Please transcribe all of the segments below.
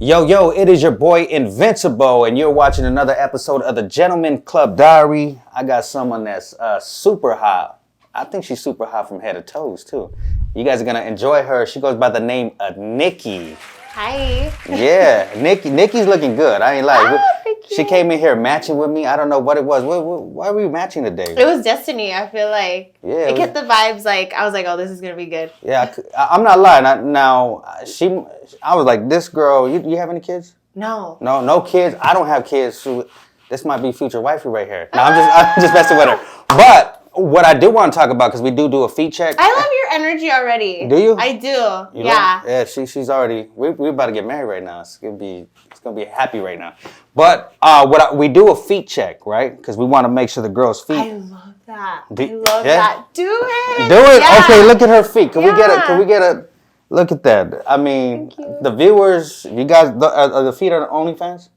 Yo, it is your boy Invincible, and you're watching another episode of the Gentleman Club Diary. I got someone that's super hot. I think she's super hot from head to toes, too. You guys are going to enjoy her. She goes by the name of Nikki. Hi. Yeah, Nikki's looking good. I ain't lying. Thank you. She came in here matching with me. I don't know what it was. Why were we matching today? It was destiny, I feel like. Yeah. It get the vibes, like, I was like, oh, this is going to be good. Yeah, I'm not lying. I was like, this girl, you have any kids? No. No kids. I don't have kids. So this might be future wifey right here. No, I'm just messing with her. But what I do want to talk about, because we do a feet check. I love your energy already. Do you? I do. You yeah. Know? Yeah. She's already. We're about to get married right now. It's gonna be happy right now. But we do a feet check, right? Because we want to make sure the girl's feet. I love that. Do it. Do it. Yeah. Okay. Look at her feet. Can we get a look at that? I mean, the viewers. You guys, are the feet on OnlyFans?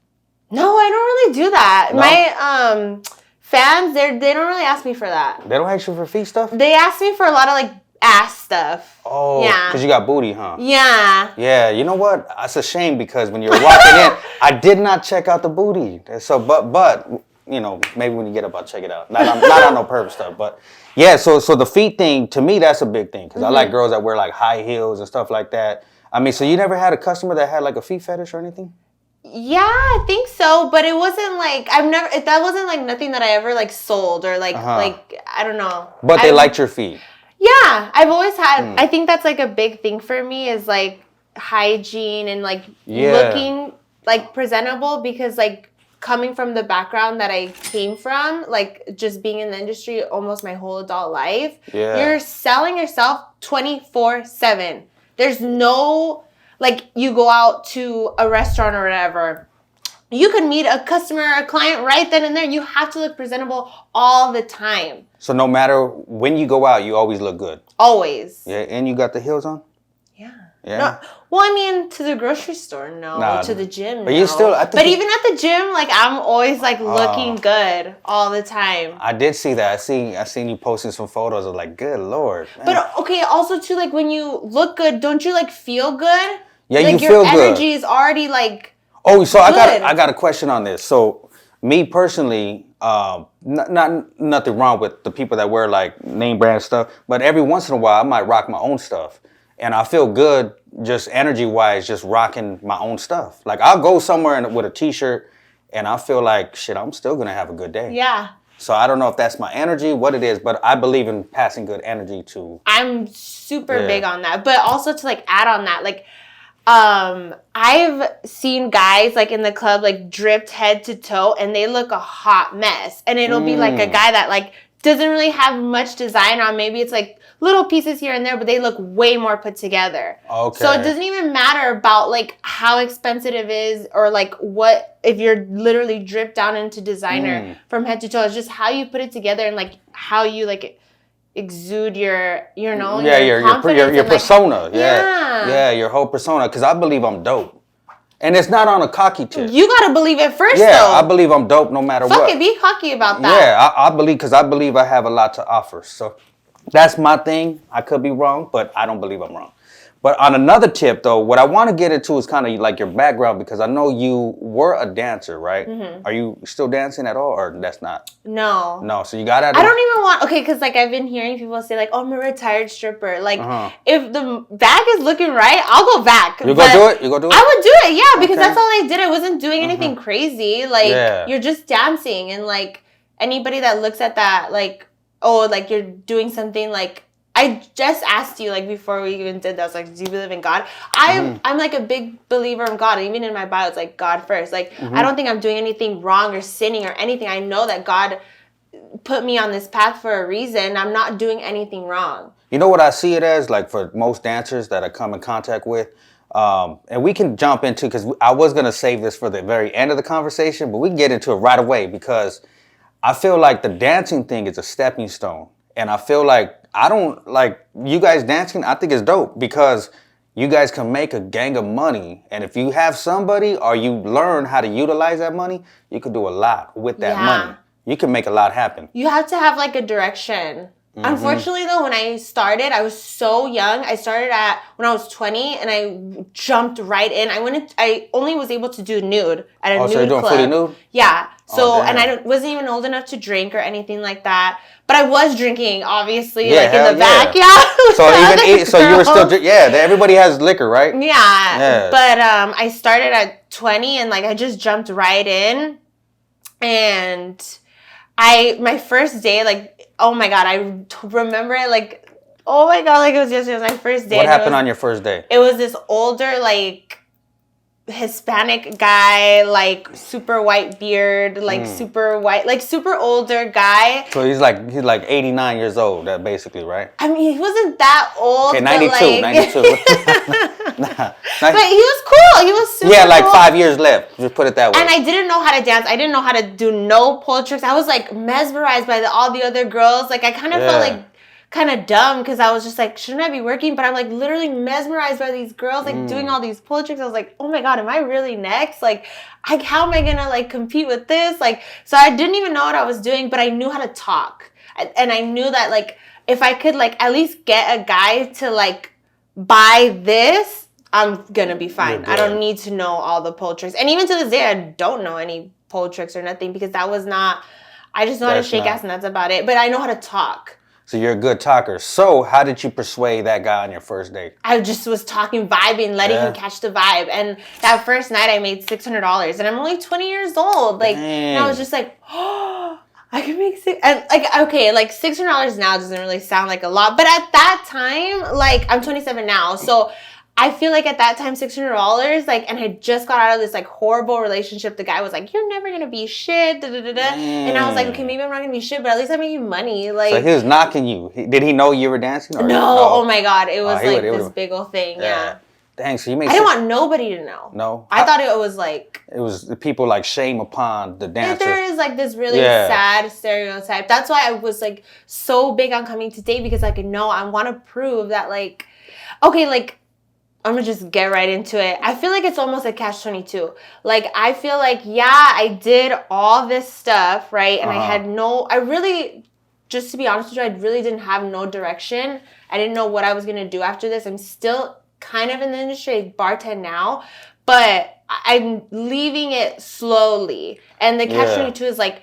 No, I don't really do that. No? My fans, they don't really ask me for that. They don't ask you for feet stuff? They ask me for a lot of like ass stuff. Oh, yeah. Because you got booty, huh? Yeah. Yeah, you know what? It's a shame because when you're walking in, I did not check out the booty. So, but you know, maybe when you get up, I'll check it out. Not on no purpose stuff, but yeah. So the feet thing, to me, that's a big thing because I like girls that wear like high heels and stuff like that. I mean, so you never had a customer that had like a feet fetish or anything? Yeah, I think so, but it wasn't like that wasn't like nothing that I ever like sold or like like I don't know. But they liked your feet. Yeah, I've always had. I think that's like a big thing for me is like hygiene and like looking like presentable because like coming from the background that I came from, like just being in the industry almost my whole adult life, you're selling yourself 24/7. There's no like you go out to a restaurant or whatever. You could meet a customer or a client right then and there. You have to look presentable all the time. So no matter when you go out, you always look good. Always. Yeah, and you got the heels on? Yeah. Yeah. No, well, I mean, to the grocery store, no. Nah, to the gym, but no. you still, I think but even at the gym, like I'm always like looking good all the time. I did see that. I seen you posting some photos of like, good Lord. Man. But okay, also too, like when you look good, don't you like feel good? Yeah, like, you feel good. Your energy is already like. Oh, so I got a question on this. So me personally, not nothing wrong with the people that wear like name brand stuff, but every once in a while I might rock my own stuff. And I feel good just energy-wise just rocking my own stuff. Like I'll go somewhere with a t-shirt and I feel like, shit, I'm still going to have a good day. Yeah. So I don't know if that's my energy, what it is, but I believe in passing good energy to... I'm super big on that. But also to like add on that, like I've seen guys like in the club like dripped head to toe and they look a hot mess. And it'll be like a guy that like doesn't really have much design on. Maybe it's like little pieces here and there, but they look way more put together. Okay. So it doesn't even matter about like how expensive it is or like what, if you're literally dripped down into designer from head to toe. It's just how you put it together and like how you like exude your, you know, your persona. Like, yeah, your whole persona. Because I believe I'm dope. And it's not on a cocky tip. You got to believe it first, though. Yeah, I believe I'm dope no matter what. Fuck it, be cocky about that. Yeah, I believe I have a lot to offer. So that's my thing. I could be wrong, but I don't believe I'm wrong. But on another tip, though, what I want to get into is kind of like your background because I know you were a dancer, right? Are you still dancing at all, or that's not? No. No, so you got out of I don't even want, okay, because like I've been hearing people say like, oh, I'm a retired stripper. Like if the back is looking right, I'll go back. You go do it? You go do it? I would do it, yeah, because that's all I did. I wasn't doing anything crazy. Like you're just dancing and like anybody that looks at that like, oh, like you're doing something like, I just asked you like before we even did that, I was like, do you believe in God? I'm like a big believer in God. Even in my bio, it's like God first. Like I don't think I'm doing anything wrong or sinning or anything. I know that God put me on this path for a reason. I'm not doing anything wrong. You know what I see it as, like for most dancers that I come in contact with, and we can jump into, because I was going to save this for the very end of the conversation, but we can get into it right away because I feel like the dancing thing is a stepping stone. And I feel like I don't like you guys dancing. I think it's dope because you guys can make a gang of money. And if you have somebody or you learn how to utilize that money, you can do a lot with that money. You can make a lot happen. You have to have like a direction. Unfortunately, though, when I started, I was so young. I started when I was 20, and I jumped right in. I only was able to do nude at a nude so you're doing club. fully nude? Yeah. So, and damn. I wasn't even old enough to drink or anything like that. But I was drinking, obviously, Yeah, like in the hell back. Yeah. So you were still everybody has liquor, right? Yeah. But I started at 20, and like I just jumped right in, and my first day, like, oh my God, I remember it like, oh my God, like it was just my first day. What happened on your first day? It was this older, like, Hispanic guy, like super white beard, like super white, like super older guy. So he's like 89 years old, that basically, right? I mean, he wasn't that old. Okay, 92, but like, 92. But he was cool. He was super like cool. 5 years left. Just put it that way. And I didn't know how to dance. I didn't know how to do no pole tricks. I was like mesmerized by all the other girls. Like I kind of felt like kind of dumb because I was just like, shouldn't I be working? But I'm like literally mesmerized by these girls, like doing all these pole tricks. I was like, oh my God, am I really next? Like, how am I gonna like compete with this? Like, so I didn't even know what I was doing, but I knew how to talk, and I knew that like if I could like at least get a guy to like buy this, I'm gonna be fine. I don't need to know all the pole tricks. And even to this day, I don't know any pole tricks or nothing because that was not, I just know how to shake ass and that's about it. But I know how to talk. So you're a good talker. So how did you persuade that guy on your first date? I just was talking, vibing, letting him catch the vibe. And that first night I made $600 and I'm only 20 years old. Like, and I was just like, oh, I can make and like, okay, like $600 now doesn't really sound like a lot. But at that time, like I'm 27 now. So I feel like at that time, $600, like, and I just got out of this, like, horrible relationship. The guy was like, you're never going to be shit, And I was like, okay, maybe I'm not going to be shit, but at least I'm making money. Like, so he was knocking you. Did he know you were dancing? Or no, oh my God. It was this big old thing, yeah. Dang, so you made I didn't want nobody to know. No? I thought it was like... It was the people, like, shame upon the dancers. There is, like, this really sad stereotype. That's why I was, like, so big on coming to date because, like, no, I want to prove that, like... Okay, like... I'm gonna just get right into it. I feel like it's almost a catch-22. Like, I feel like, yeah, I did all this stuff, right? And I really, just to be honest with you, I really didn't have no direction. I didn't know what I was gonna do after this. I'm still kind of in the industry, I bartend now, but I'm leaving it slowly. And the catch-22 is like,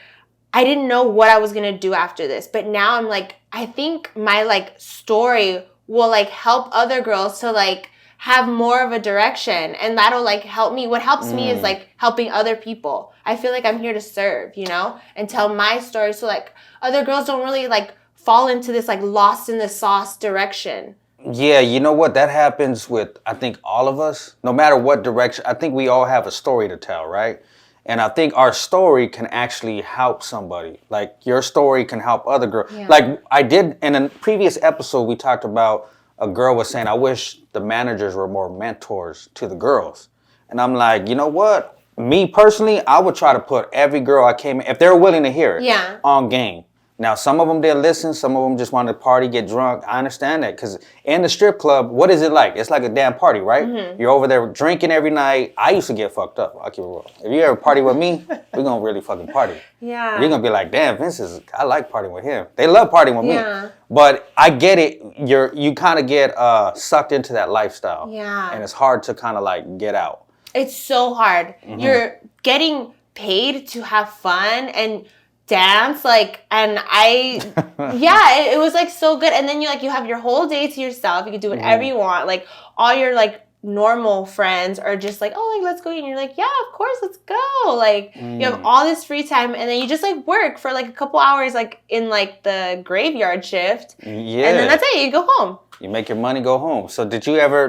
I didn't know what I was gonna do after this. But now I'm like, I think my, like, story will, like, help other girls to, like, have more of a direction, and that'll like help me. What helps me is like helping other people. I feel like I'm here to serve, you know, and tell my story so like other girls don't really like fall into this like lost in the sauce direction. Yeah, you know what? That happens with, I think, all of us. No matter what direction, I think we all have a story to tell, right? And I think our story can actually help somebody. Like your story can help other girls. Yeah. Like I did in a previous episode, we talked about a girl was saying, I wish the managers were more mentors to the girls. And I'm like, you know what? Me personally, I would try to put every girl I came in, if they're willing to hear it, on game. Now, some of them didn't listen. Some of them just wanted to party, get drunk. I understand that because in the strip club, what is it like? It's like a damn party, right? Mm-hmm. You're over there drinking every night. I used to get fucked up. I'll keep it real. If you ever party with me, we're going to really fucking party. Yeah. You're going to be like, damn, I like partying with him. They love partying with me. But I get it. You kind of get sucked into that lifestyle. Yeah. And it's hard to kind of like get out. It's so hard. Mm-hmm. You're getting paid to have fun and dance, like, and it was like so good. And then you have your whole day to yourself. You can do whatever you want. Like all your like normal friends are just like, oh, like let's go eat. And you're like, yeah, of course, let's go. Like you have all this free time, and then you just like work for like a couple hours, like in like the graveyard shift. Yeah. And then that's it. You go home. You make your money, go home. So did you ever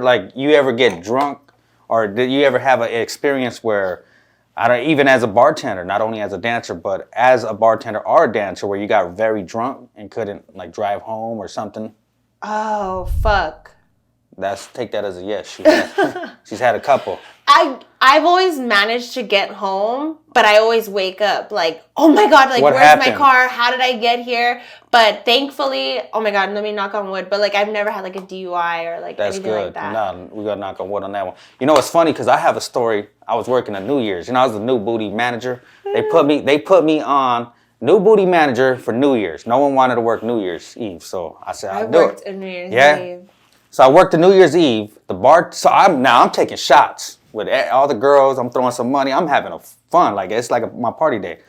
get drunk, or did you ever have an experience where, even as a bartender, not only as a dancer, but as a bartender or a dancer, where you got very drunk and couldn't like drive home or something? Oh, fuck. Take that as a yes. She's had a couple. I've always managed to get home, but I always wake up like, oh my God, like where's my car? How did I get here? But thankfully, oh my God, let me knock on wood. But like I've never had like a DUI or like anything like that. No, we gotta knock on wood on that one. You know, it's funny because I have a story. I was working at New Year's. You know, I was the new booty manager. They put me on New booty manager for New Year's. No one wanted to work New Year's Eve, so I said I'll do it. I worked New Year's Eve. So I worked the New Year's Eve. So I'm taking shots with all the girls. I'm throwing some money. I'm having fun. Like it's like my party day.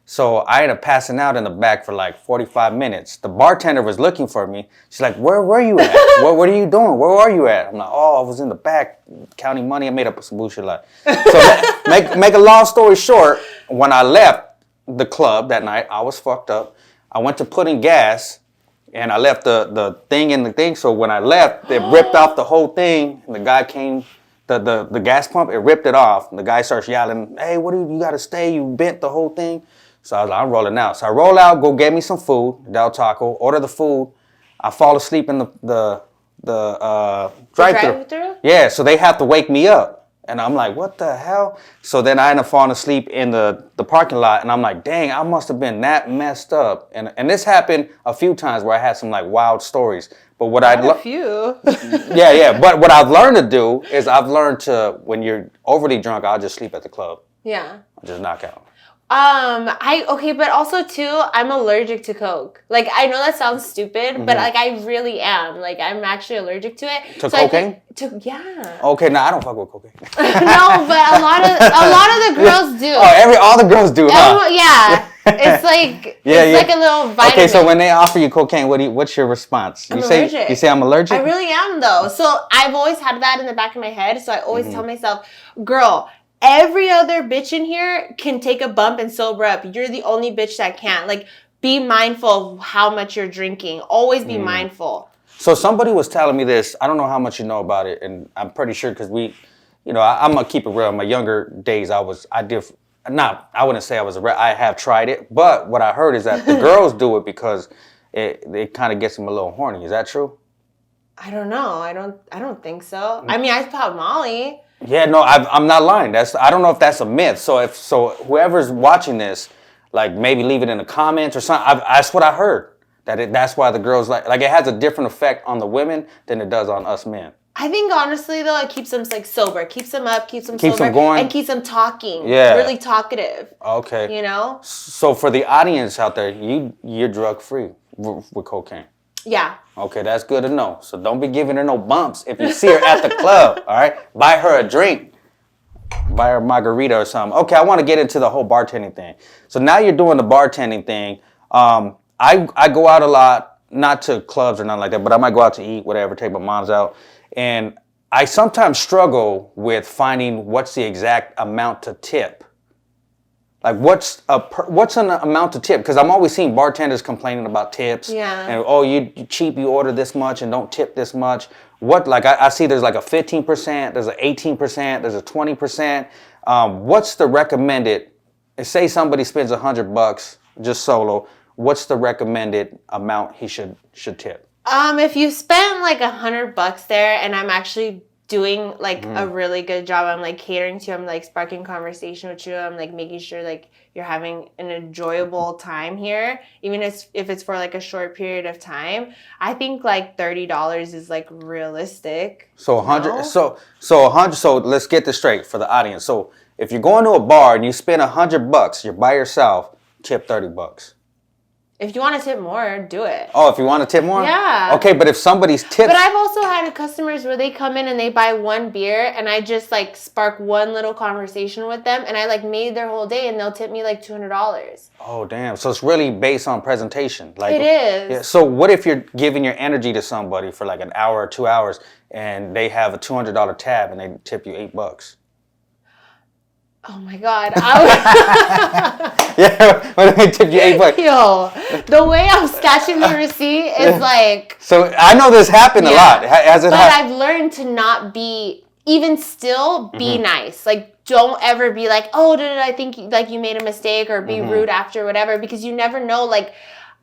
So I ended up passing out in the back for like 45 minutes. The bartender was looking for me. She's like, "Where were you at? What are you doing? Where are you at?" I'm like, "Oh, I was in the back counting money. I made up some bullshit lie." So make a long story short, when I left the club that night, I was fucked up. I went to put in gas, and I left the thing in the thing. So when I left, it ripped off the whole thing. And the guy came, the gas pump, it ripped it off. And the guy starts yelling, "Hey, what do you got to stay? You bent the whole thing." So I was like, I'm rolling out. So I roll out, go get me some food, Del Taco, order the food. I fall asleep in the drive-thru. Yeah, so they have to wake me up. And I'm like, what the hell? So then I end up falling asleep in the parking lot. And I'm like, dang, I must have been that messed up. And this happened a few times where I had some like wild stories. But what a few. yeah. But what I've learned to do is when you're overly drunk, I'll just sleep at the club. Yeah. I'll just knock out. But also too, I'm allergic to Coke. Like, I know that sounds stupid, but like, I really am. Like, I'm actually allergic to it. To cocaine? Yeah. Okay, no, I don't fuck with cocaine. No, but a lot of the girls do. Oh, all the girls do, huh? Yeah. It's like, like a little vitamin. Okay, so when they offer you cocaine, what's your response? I'm allergic. You say I'm allergic? I really am, though. So I've always had that in the back of my head. So I always tell myself, girl, every other bitch in here can take a bump and sober up. You're the only bitch that can't. Like, be mindful of how much you're drinking. Always be mindful. So somebody was telling me this. I don't know how much you know about it, and I'm pretty sure because I'm gonna keep it real. In my younger days, I wouldn't say I was I have tried it, but what I heard is that the girls do it because it kind of gets them a little horny. Is that true? I don't know. I don't think so. I mean, I pop Molly. Yeah, no, I'm not lying. I don't know if that's a myth. So whoever's watching this, like maybe leave it in the comments or something. That's what I heard. That's why the girls like it has a different effect on the women than it does on us men. I think honestly though, it keeps them like sober, keeps them up, keeps them sober, them going, and keeps them talking. Yeah, really talkative. Okay, you know. So for the audience out there, you're drug free with cocaine. Yeah. Okay, that's good to know. So don't be giving her no bumps if you see her at the club, all right? Buy her a drink. Buy her a margarita or something. Okay, I want to get into the whole bartending thing. So now you're doing the bartending thing. I go out a lot, not to clubs or nothing like that, but I might go out to eat, whatever, take my moms out. And I sometimes struggle with finding what's the exact amount to tip. Like what's an amount to tip? Because I'm always seeing bartenders complaining about tips. Yeah. And you cheap, you order this much and don't tip this much. I see there's like a 15%, there's an 18%, there's a 20%. What's the recommended? Say somebody spends $100 just solo. What's the recommended amount he should tip? If you spend like $100 there, and I'm actually doing like a really good job. I'm like catering to you. I'm like sparking conversation with you. I'm like making sure like you're having an enjoyable time here, even if it's for like a short period of time. I think like $30 is like realistic. So 100. So 100. So let's get this straight for the audience. So if you're going to a bar and you spend $100, you're by yourself, tip $30. If you want to tip more, do it. Oh, if you want to tip more? Yeah. Okay, but if somebody's tips... But I've also had customers where they come in and they buy one beer and I just like spark one little conversation with them and I like made their whole day and they'll tip me like $200. Oh, damn. So it's really based on presentation. Like, it is. Yeah, so what if you're giving your energy to somebody for like an hour or 2 hours and they have a $200 tab and they tip you $8? Oh my God. Yeah, when they tip you $8. Yo, the way I'm sketching the receipt is like... So I know this happened a lot. Has it I've learned to not be, even still, be nice. Like, don't ever be like, oh, did I think like you made a mistake or be rude after whatever, because you never know. Like,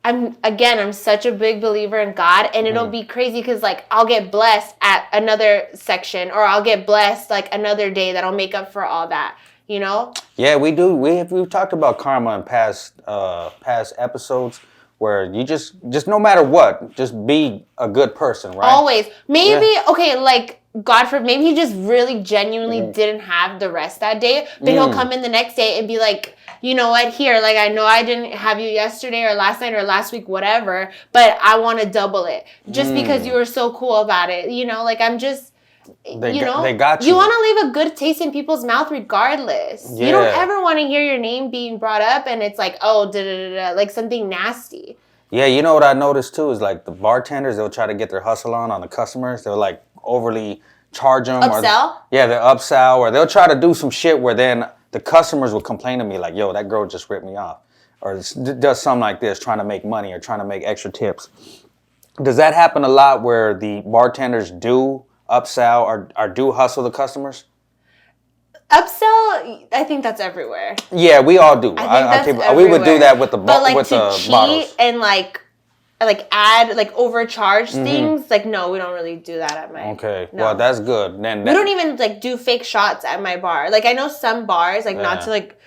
I'm such a big believer in God, and it'll be crazy because like I'll get blessed at another section, or I'll get blessed like another day that'll make up for all that. You know? Yeah, we do. We've talked about karma in past episodes, where you just no matter what, just be a good person, right? Always. Maybe okay, like God forbid, maybe he just really genuinely didn't have the rest that day, but he'll come in the next day and be like, you know what, here, like, I know I didn't have you yesterday or last night or last week, whatever, but I want to double it just because you were so cool about it. You know, like, I'm just, they got you. You want to leave a good taste in people's mouth regardless. Yeah. You don't ever want to hear your name being brought up and it's like, oh, like something nasty. Yeah, you know what I noticed too is like the bartenders, they'll try to get their hustle on the customers. They'll like overly charge them. Upsell? They'll upsell, or they'll try to do some shit where then the customers will complain to me like, yo, that girl just ripped me off. Or does something like this, trying to make money or trying to make extra tips. Does that happen a lot where the bartenders do upsell or do hustle the customers? Upsell, I think that's everywhere. Yeah, we all do. I think that's we would do that with the but like with to the cheat bottles. and like add like overcharge things. Like no, we don't really do that at my. Okay, no. well that's good. Then we don't even like do fake shots at my bar. Like I know some bars, like not to like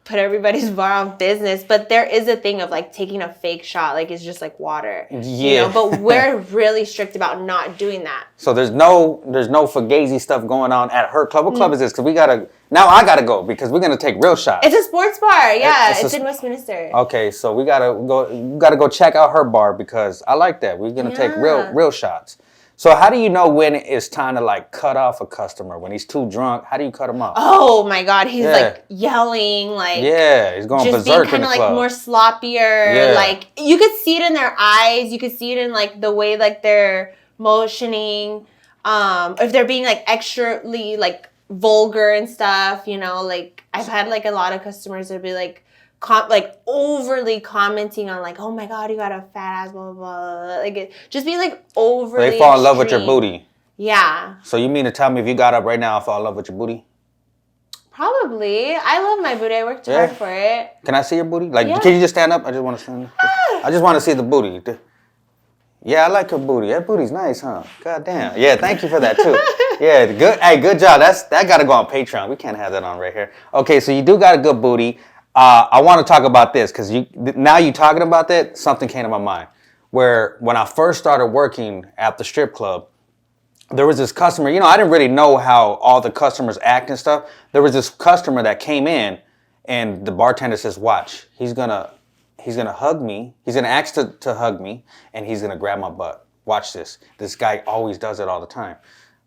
put everybody's bar on business, but there is a thing of like taking a fake shot, like it's just like water. Yeah. You know, but we're really strict about not doing that. So there's no fugazi stuff going on at her club. What club is this? Because I gotta go because we're gonna take real shots. It's a sports bar, yeah. It's in Westminster. Okay, so we gotta go check out her bar because I like that. We're gonna take real shots. So how do you know when it's time to like cut off a customer? When he's too drunk, how do you cut him off? Oh my God, he's like yelling, like he's going just berserk being kind of like more sloppier. Yeah. Like you could see it in their eyes. You could see it in like the way like they're motioning. If they're being like extrally like vulgar and stuff, you know, like I've had like a lot of customers that be like overly commenting on like, oh my God, you got a fat ass, blah, blah, blah. Like just be like overly They fall in love with your booty. Yeah. So you mean to tell me if you got up right now, I fall in love with your booty? Probably. I love my booty. I worked hard for it. Can I see your booty? Like, can you just stand up? I just want to stand up. I just want to see the booty. Yeah, I like her booty. That booty's nice, huh? God damn. Yeah, thank you for that too. Yeah, good. Hey, good job. That got to go on Patreon. We can't have that on right here. Okay, so you do got a good booty. I want to talk about this because now you talking about that, something came to my mind. Where when I first started working at the strip club, there was this customer, you know, I didn't really know how all the customers act and stuff. There was this customer that came in and the bartender says, watch, he's gonna hug me. He's gonna ask to hug me and he's gonna grab my butt. Watch this. This guy always does it all the time.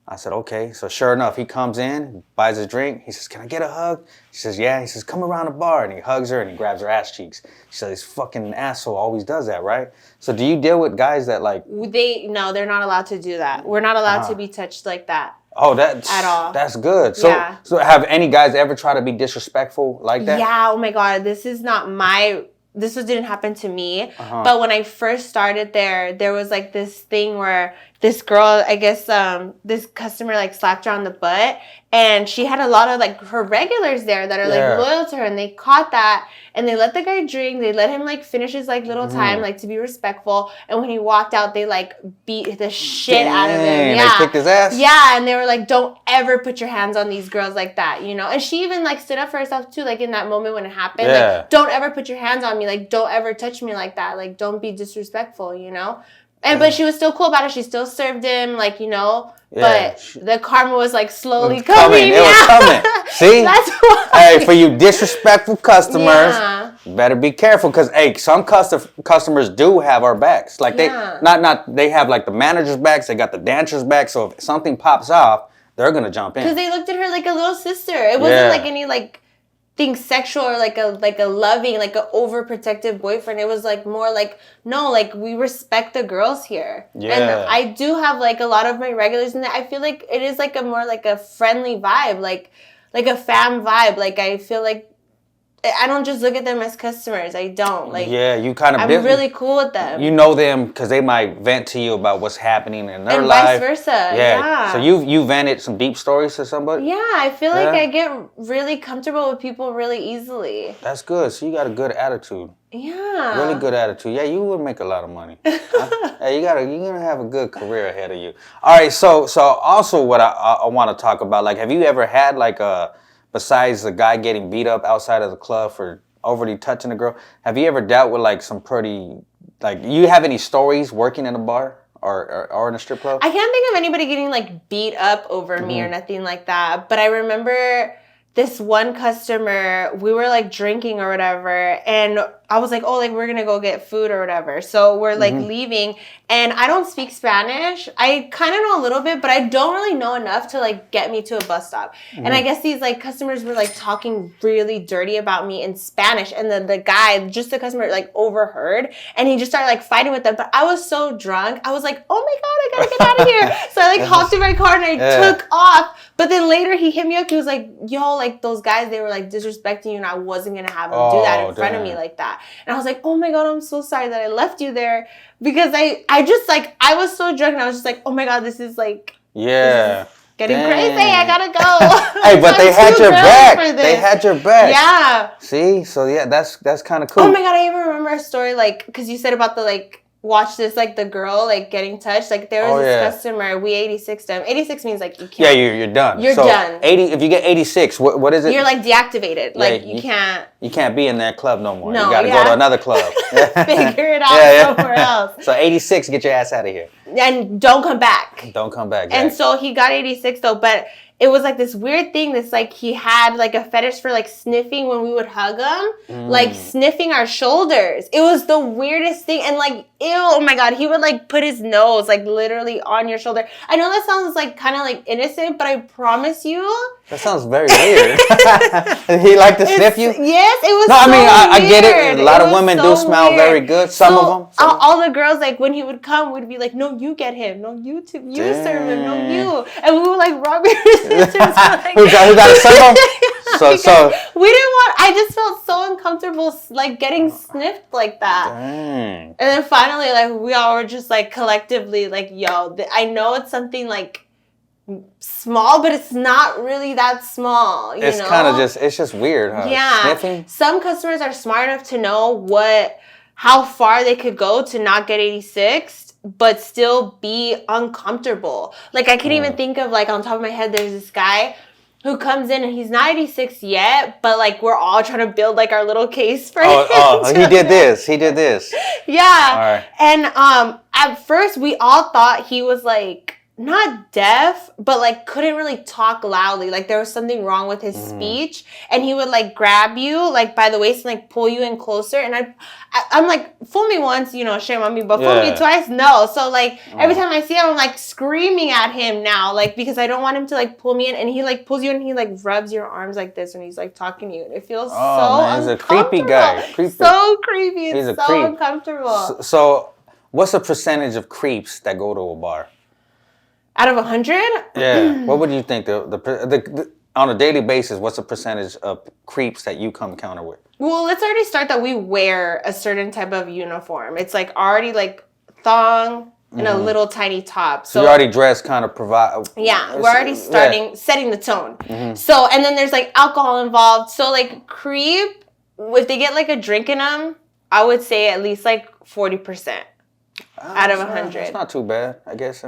I said, okay. So sure enough, he comes in, buys his drink. He says, can I get a hug? She says, yeah. He says, come around the bar. And he hugs her and he grabs her ass cheeks. She says, this fucking asshole always does that, right? So do you deal with guys that like... No, they're not allowed to do that. We're not allowed to be touched like that. Oh, that's... At all. That's good. So, so have any guys ever tried to be disrespectful like that? Yeah, oh my God. This didn't happen to me. But when I first started there was like this thing where this girl, I guess this customer like slapped her on the butt and she had a lot of like her regulars there that are like loyal to her and they caught that and they let the guy drink. They let him like finish his like little time like to be respectful. And when he walked out, they like beat the shit out of him. Yeah. They kicked his ass? Yeah, and they were like, don't ever put your hands on these girls like that, you know? And she even like stood up for herself too, like in that moment when it happened. Yeah. Like, don't ever put your hands on me. Like, don't ever touch me like that. Like, don't be disrespectful, you know? But she was still cool about it. She still served him, like, you know. Yeah, but the karma was like slowly coming. It was coming. See? That's why. Hey, for you disrespectful customers, you better be careful because hey, some customers do have our backs. Like they they have like the manager's backs, they got the dancer's back. So if something pops off, they're gonna jump in. Because they looked at her like a little sister. It wasn't like any like thing sexual or like a loving, like a overprotective boyfriend. It was like more like, no, like we respect the girls here. Yeah. And I do have like a lot of my regulars in there. I feel like it is like a more like a friendly vibe, like a fam vibe. Like I feel like I don't just look at them as customers. I don't. Like, yeah, you kind of... I'm really cool with them. You know them because they might vent to you about what's happening in their life. And vice versa, yeah. So you vented some deep stories to somebody? Yeah, I feel like I get really comfortable with people really easily. That's good. So you got a good attitude. Yeah. Really good attitude. Yeah, you would make a lot of money. Hey, you're gonna have a good career ahead of you. All right, so also what I want to talk about, like, have you ever had like a... Besides the guy getting beat up outside of the club for overly touching a girl, have you ever dealt with like some pretty, like, you have any stories working in a bar are in a strip club? I can't think of anybody getting like beat up over me or nothing like that. But I remember this one customer, we were like drinking or whatever, and I was like, oh, like we're gonna go get food or whatever. So we're like leaving, and I don't speak Spanish. I kind of know a little bit, but I don't really know enough to like get me to a bus stop. And I guess these like customers were like talking really dirty about me in Spanish, and then the guy, just the customer, like overheard, and he just started like fighting with them. But I was so drunk, I was like, oh my god, I gotta get out of here. So I like hopped in my car and I took off. But then later he hit me up. He was like, yo, like those guys, they were like disrespecting you, and I wasn't gonna have them do that in front of me like that. And I was like, oh my god, I'm so sorry that I left you there, because I just like, I was so drunk, and I was just like, oh my god, this is like, this is getting crazy. I gotta go. Hey, but they had your back. They had your back. Yeah. See, so yeah, that's kind of cool. Oh my god, I even remember a story like, because you said about the like, watch this, like the girl like getting touched. Like there was this customer, we 86'd him. 86 means like you can't. Yeah, you're done. You're done. 80. If you get 86, what is it? You're like deactivated. Like you can't. You can't be in that club no more. No, you got to go to another club. Figure it out somewhere else. So 86, get your ass out of here. And don't come back. Don't come back. And so he got 86 though, but it was like this weird thing. This like he had like a fetish for like sniffing when we would hug him, like sniffing our shoulders. It was the weirdest thing, and like ew, oh my god, he would like put his nose like literally on your shoulder. I know that sounds like kind of like innocent, but I promise you, that sounds very weird. He liked to sniff you? Yes, it was. No, so I mean I get it. A lot of was women so do smell weird. very good. Some of them. All the girls like when he would come would be like, no, you get him, no, you serve him, no, you, and we would like rub your like, who got a serve him? So we didn't want. I just felt so uncomfortable like getting sniffed like that. Dang. And then finally, like we all were just like collectively like, yo, I know it's something like small, but it's not really that small. It's kind of it's just weird, huh? Yeah. Sniffing. Some customers are smart enough to know how far they could go to not get 86, but still be uncomfortable. Like I can't even think of like on top of my head, there's this guy who comes in and he's not 86 yet, but like we're all trying to build like our little case for him. Oh, he did this. Yeah. All right. And at first we all thought he was like not deaf, but like couldn't really talk loudly. Like there was something wrong with his speech, and he would like grab you like by the waist and like pull you in closer. And I'm like, fool me once, shame on me, but fool me twice, no. So like every time I see him, I'm like screaming at him now, like because I don't want him to like pull me in, and he like pulls you in, and he like rubs your arms like this, and he's like talking to you, and it feels so man, he's a creepy guy. So creepy. He's it's so uncomfortable. So what's the percentage of creeps that go to a bar? Out of 100? Yeah. What would you think the on a daily basis? What's the percentage of creeps that you come encounter with? Well, let's already start that we wear a certain type of uniform. It's like already like thong and a little tiny top. So you already dressed kind of provide. Yeah, we're already setting the tone. So, and then there's like alcohol involved. So like creep, if they get like a drink in them, I would say at least like 40% out of 100. It's not too bad, I guess.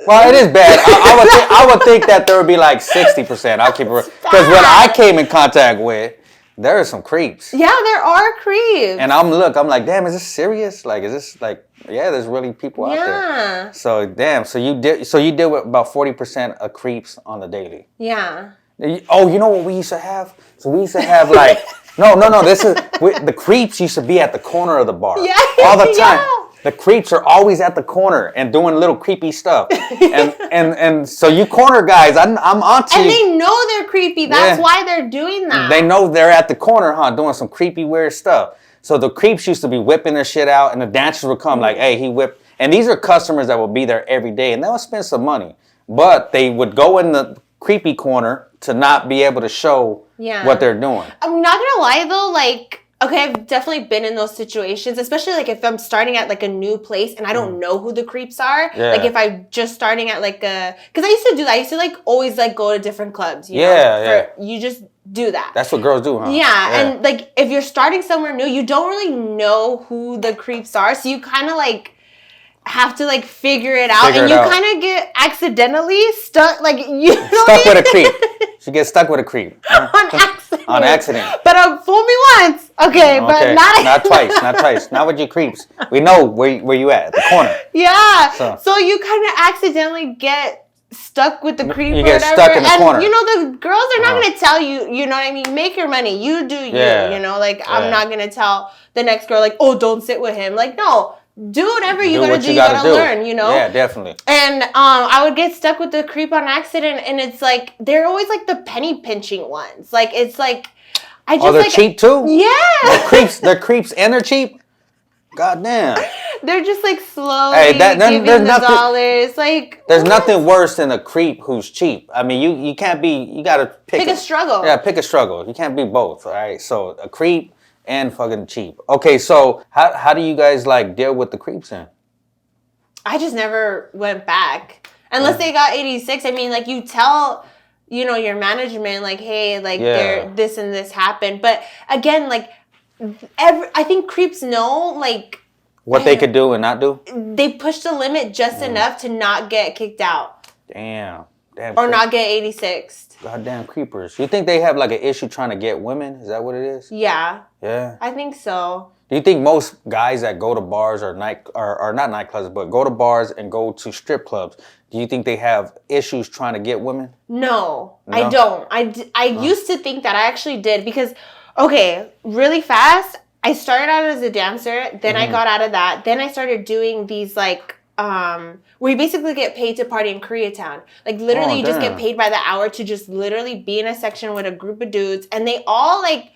Well, it is bad. I would think that there would be like 60%. I'll keep it because when I came in contact with, there are some creeps. Yeah, there are creeps. And I'm like, damn, is this serious? Like, is this like, yeah, there's really people out there. So damn, so you deal with about 40% of creeps on the daily. Yeah. Oh, you know what we used to have? So we used to have like, no. The creeps used to be at the corner of the bar all the time. Yeah. The creeps are always at the corner and doing little creepy stuff, and so you corner guys, I'm onto you. And they know they're creepy. That's why they're doing that. They know they're at the corner, doing some creepy weird stuff. So the creeps used to be whipping their shit out, and the dancers would come like, "Hey, he whipped." And these are customers that will be there every day, and they'll spend some money, but they would go in the creepy corner to not be able to show what they're doing. I'm not gonna lie though, like. Okay, I've definitely been in those situations, especially like if I'm starting at like a new place and I don't know who the creeps are. Yeah. Like if I'm just starting at like because I used to do that. I used to like always like go to different clubs. You know? You just do that. That's what girls do, huh? Yeah, and like if you're starting somewhere new, you don't really know who the creeps are, so you kind of like. have to like figure it out, and you kind of get accidentally stuck, like stuck with a creep. She gets stuck with a creep on accident. But fool me once, okay, but not twice. Not with your creeps. We know where you at the corner. Yeah. So you kind of accidentally get stuck with the creep you or get whatever. Stuck in the corner. You know, the girls are not going to tell you, you know what I mean? Make your money. You do you, you know? Like, I'm not going to tell the next girl, like, oh, don't sit with him. Like, no. Do whatever you got to do. You got to learn, you know? Yeah, definitely. And I would get stuck with the creep on accident, and it's like, they're always like the penny pinching ones. Like, it's like, I just they're like, cheap too? Yeah. They're creeps and they're cheap? God damn. They're just like slowly giving the dollars. Like, there's nothing worse than a creep who's cheap. I mean, you can't be, you got to pick a struggle. Yeah, pick a struggle. You can't be both, all right? So a creep and fucking cheap. Okay, so how do you guys like deal with the creeps then? I just never went back. Unless they got 86. I mean, like you tell, you know, your management, like, hey, like this and this happened. But again, like, I think creeps know, like, what they could do and not do. They push the limit just enough to not get kicked out. Damn. Or not get 86. Goddamn creepers. You think they have like an issue trying to get women? Is that what it is? Yeah. Yeah. I think so. Do you think most guys that go to bars or not nightclubs, but go to bars and go to strip clubs, do you think they have issues trying to get women? No? I don't. I used to think that. I actually did because, okay, really fast, I started out as a dancer. Then I got out of that. Then I started doing these like, where you basically get paid to party in Koreatown. Like literally you just get paid by the hour to just literally be in a section with a group of dudes. And they all like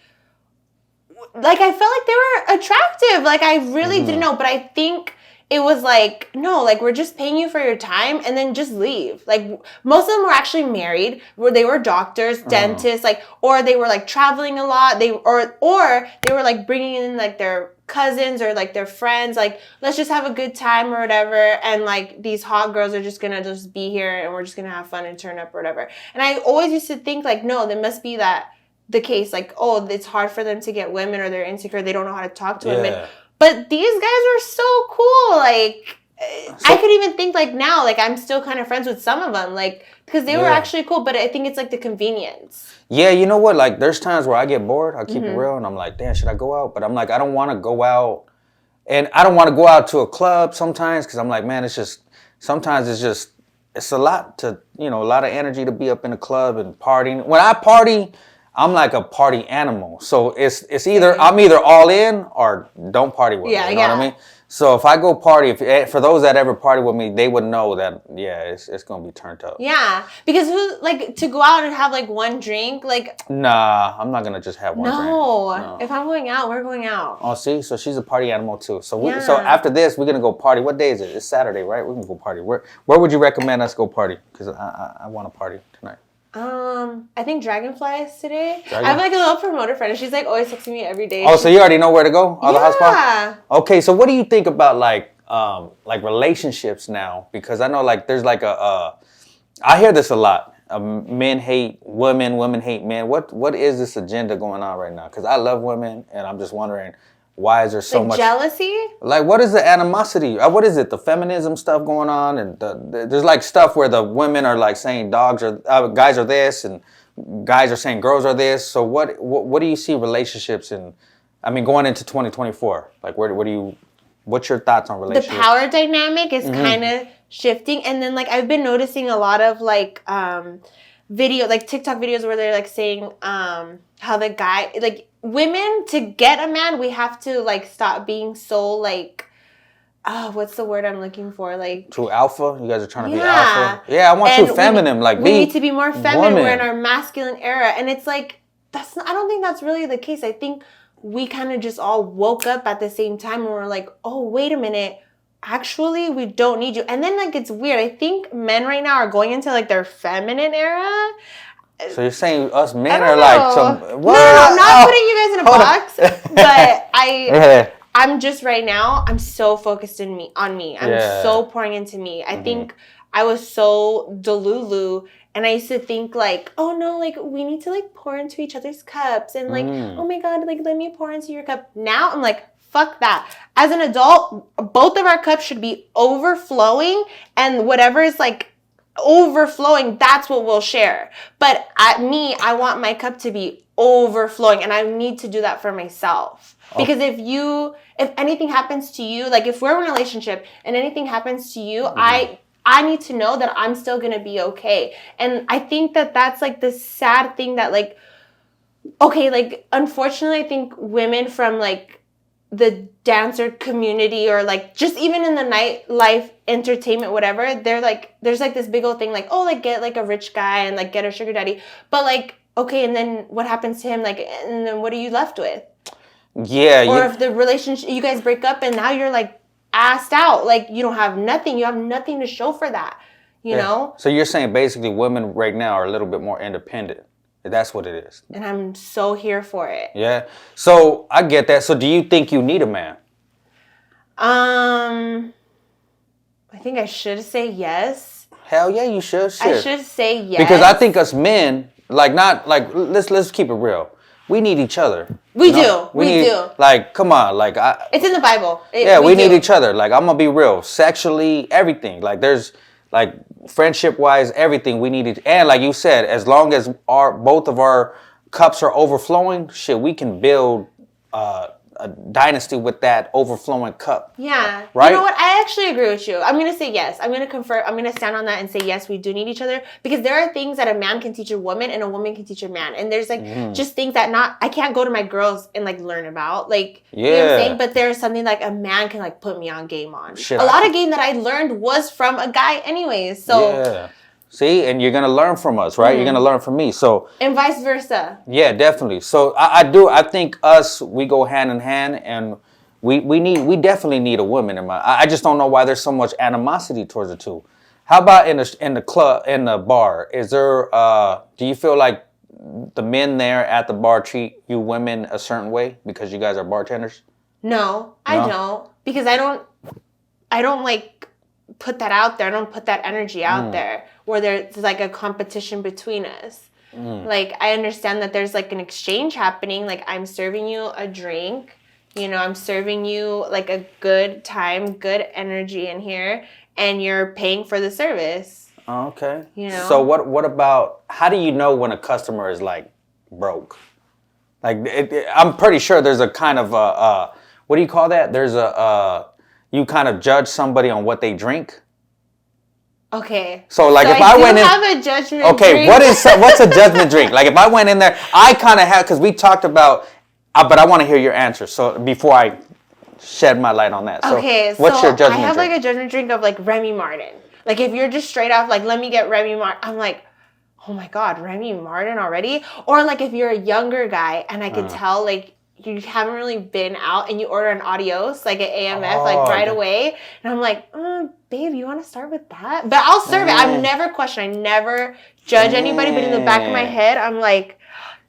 I felt like they were attractive. Like I really didn't know. But I think it was like, no, like we're just paying you for your time and then just leave. Like most of them were actually married, where they were doctors, dentists, like, or they were like traveling a lot. Or they were like bringing in like their cousins or like their friends, like let's just have a good time or whatever, and like these hot girls are just gonna just be here and we're just gonna have fun and turn up or whatever. And I always used to think like, no, there must be the case, like, oh, it's hard for them to get women or they're insecure, they don't know how to talk to women. But these guys are so cool. Like I could even think like now, like I'm still kind of friends with some of them, like because they were actually cool. But I think it's like the convenience. Yeah, you know what? Like there's times where I get bored. I'll keep it real, and I'm like, damn, should I go out? But I'm like, I don't want to go out, and I don't want to go out to a club sometimes because I'm like, man, sometimes it's a lot to, you know, a lot of energy to be up in a club and partying. When I party, I'm like a party animal. So it's either I'm either all in or don't party with me. You know what I mean? So if I go party, for those that ever party with me, they would know that it's gonna be turned up. Yeah, because to go out and have like one drink, like nah, I'm not gonna just have one drink. No, if I'm going out, we're going out. Oh, see, so she's a party animal too. So so after this, we're gonna go party. What day is it? It's Saturday, right? We're gonna go party. Where would you recommend us go party? Because I want to party tonight. I think Dragonfly is today. I have like a little promoter friend, and she's like always texting me every day. Oh, so you already know where to go? All the hot spots? Okay, so what do you think about like relationships now? Because I know like there's like I hear this a lot. Men hate women, women hate men. What is this agenda going on right now? Because I love women, and I'm just wondering, why is there so much jealousy? Like, what is the animosity? What is it? The feminism stuff going on, and there's like stuff where the women are like saying guys are this, and guys are saying girls are this. So what do you see relationships in? I mean, going into 2024, like what's your thoughts on relationships? The power dynamic is kind of shifting, and then like I've been noticing a lot of like like TikTok videos where they're like saying how the guy, like women, to get a man, we have to like stop being so like what's the word I'm looking for? Like too alpha? You guys are trying to be alpha? Yeah, I want you feminine. We need to be more feminine. We're in our masculine era, and it's like I don't think that's really the case. I think we kind of just all woke up at the same time and we're like, oh, wait a minute. Actually, we don't need you. And then like it's weird. I think men right now are going into like their feminine era. So you're saying us men are like some... What? No, I'm not putting you guys in a box. But I'm just right now, I'm so focused on me. I'm so pouring into me. I think I was so delulu, and I used to think like, oh no, like we need to like pour into each other's cups, and like, oh my God, like let me pour into your cup. Now I'm like, fuck that. as an adult, both of our cups should be overflowing, and whatever is like overflowing, that's what we'll share. But I want my cup to be overflowing, and I need to do that for myself. Because if anything happens to you, like if we're in a relationship and anything happens to you, I need to know that I'm still going to be okay. And I think that that's like the sad thing that like, okay, like unfortunately I think women from like the dancer community or like just even in the nightlife entertainment, whatever, they're like, there's like this big old thing like, oh, like get like a rich guy and like get a sugar daddy. But like, okay, and then what happens to him? Like, and then what are you left with? Yeah. Or if the relationship, you guys break up and now you're like assed out, like you don't have nothing. You have nothing to show for that, you know? So you're saying basically women right now are a little bit more independent. That's what it is. And I'm so here for it. Yeah. So I get that. So do you think you need a man? I think I should say yes. Hell yeah, you should. I should say yes. Because I think us men, like not like let's keep it real. We need each other. We do. Like, come on, like it's in the Bible. We need each other. Like, I'm gonna be real. Sexually, everything. Like, there's like friendship wise, everything we need. And like you said, as long as both of our cups are overflowing, shit, we can build a dynasty with that overflowing cup. Yeah. Right? You know what? I actually agree with you. I'm going to say yes. I'm going to confirm. I'm going to stand on that and say yes, we do need each other, because there are things that a man can teach a woman and a woman can teach a man. And there's like just things that I can't go to my girls and like learn about. Like, you know what I'm saying? But there's something like a man can like put me on game on. A lot of game that I learned was from a guy anyways. So yeah. See, and you're gonna learn from us, right? You're gonna learn from me. So and vice versa. Yeah, definitely. So I think we go hand in hand, and we definitely need a woman in my. I just don't know why there's so much animosity towards the two. How about in the club, in the bar? Is there do you feel like the men there at the bar treat you women a certain way because you guys are bartenders? No, I don't, because I don't like put that out there. I don't put that energy out there where there's like a competition between us. Like, I understand that there's like an exchange happening. Like, I'm serving you a drink, you know, I'm serving you like a good time, good energy in here, and you're paying for the service. Okay. You know? So what about, how do you know when a customer is like broke? Like, I'm pretty sure there's a kind of what do you call that? There's you kind of judge somebody on what they drink. Okay. So like if I went in, have a judgment okay, drink. what's a judgment drink? Like if I went in there, I kind of have, because we talked about, but I want to hear your answer. So before I shed my light on that. So okay. What's your judgment drink? I have like a judgment drink of like Remy Martin. Like if you're just straight off like, let me get Remy Martin, I'm like, oh my God, Remy Martin already? Or like if you're a younger guy and I could tell like you haven't really been out and you order an Adios, like an AMF, like right away. And I'm like, babe, you want to start with that? But I'll serve it. I've never questioned. I never judge anybody. But in the back of my head, I'm like,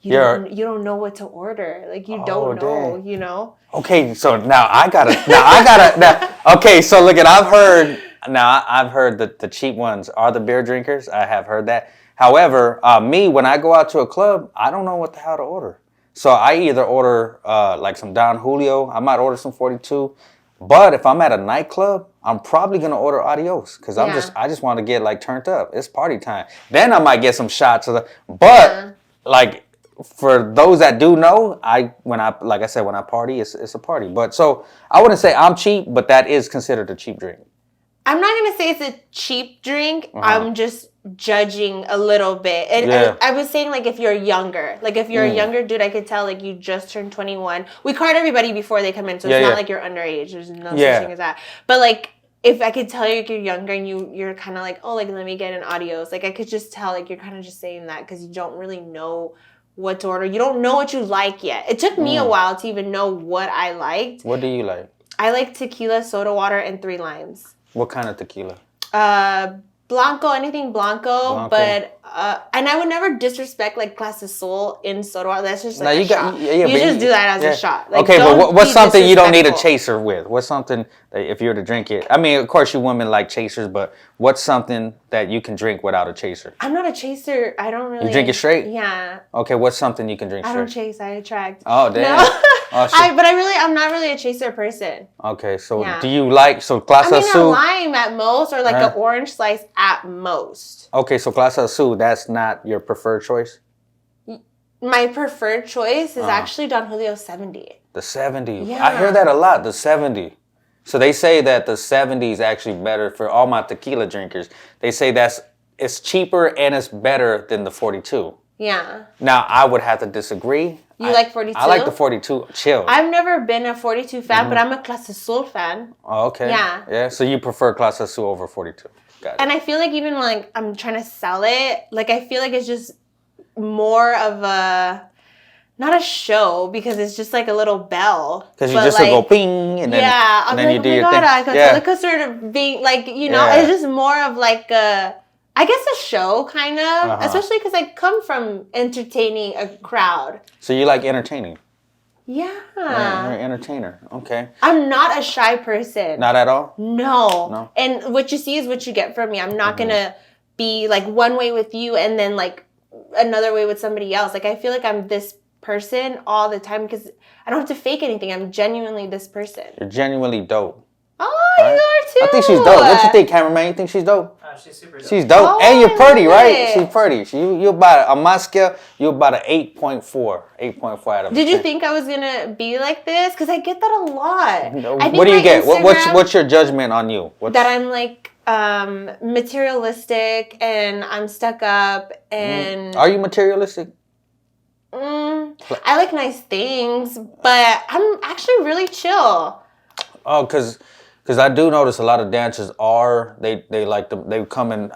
you don't know what to order. Like you don't know, you know? Okay, so now I gotta, okay, so look I've heard that the cheap ones are the beer drinkers. I have heard that. However, me, when I go out to a club, I don't know what the hell to order. So I either order like some Don Julio, I might order some 42, but if I'm at a nightclub, I'm probably gonna order Adios because I just want to get like turned up. It's party time. Then I might get some shots of like for those that do know, when I party, it's a party. But so I wouldn't say I'm cheap, but that is considered a cheap drink. I'm not going to say it's a cheap drink. I'm just judging a little bit. And I was saying, like, if you're younger. Like, if you're a younger dude, I could tell, like, you just turned 21. We card everybody before they come in, so it's not like you're underage. There's no such thing as that. But, like, if I could tell you you're younger and you're kind of like, oh, like, let me get an Adios. Like, I could just tell, like, you're kind of just saying that because you don't really know what to order. You don't know what you like yet. It took me a while to even know what I liked. What do you like? I like tequila, soda water, and 3 limes. What kind of tequila? Blanco, anything Blanco, but and I would never disrespect like Clase Azul in soda. That's just like you a shot. you just do that as a shot. Like, okay, but what's something you don't need a disrespectful. chaser with? What's something that if you were to drink it? I mean, of course, you women like chasers, but what's something that you can drink without a chaser? I'm not a chaser. I don't really. You drink it straight? Yeah. Okay, what's something you can drink straight? I don't chase. I attract. Oh, damn. No. Oh, I'm not really a chaser person. Okay, so Yeah. do you like Clase a Azul? lime at most, or like an orange slice at most. Okay, so Clase Azul, that's not your preferred choice? My preferred choice is actually Don Julio 70. The 70. Yeah. I hear that a lot, the 70. So they say that the 70 is actually better for all my tequila drinkers. They say it's cheaper and it's better than the 42. Yeah. Now, I would have to disagree. You like 42? I like the 42 chill. I've never been a 42 fan, but I'm a Clase Azul fan. Oh, okay. Yeah. Yeah, so you prefer Clase Azul over 42. Got it. And I feel like even when like I'm trying to sell it, like I feel like it's just more of a, not a show, because it's just like a little bell. Because you just like, go ping and then, yeah, and then like, you do your thing. Yeah. Sort of being like, it's just more of like a, I guess a show kind of, especially because I come from entertaining a crowd. So you like entertaining? Yeah. You're an entertainer. Okay. I'm not a shy person. Not at all? No. And what you see is what you get from me. I'm not going to be like one way with you and then like another way with somebody else. Like I feel like I'm this person all the time because I don't have to fake anything. I'm genuinely this person. You're genuinely dope. Oh, right? You are too. I think she's dope. What you think, cameraman? You think she's dope? She's super dope. She's dope. Oh, and you're pretty, love right? it. She's pretty. You about, on my scale, you're about an 8.4. 8.4 out of 10. Did you think I was going to be like this? Because I get that a lot. What do you get? What's your judgment on you? That I'm like materialistic and I'm stuck up and... Are you materialistic? I like nice things, but I'm actually really chill. Oh, because I do notice a lot of dancers they like they come in.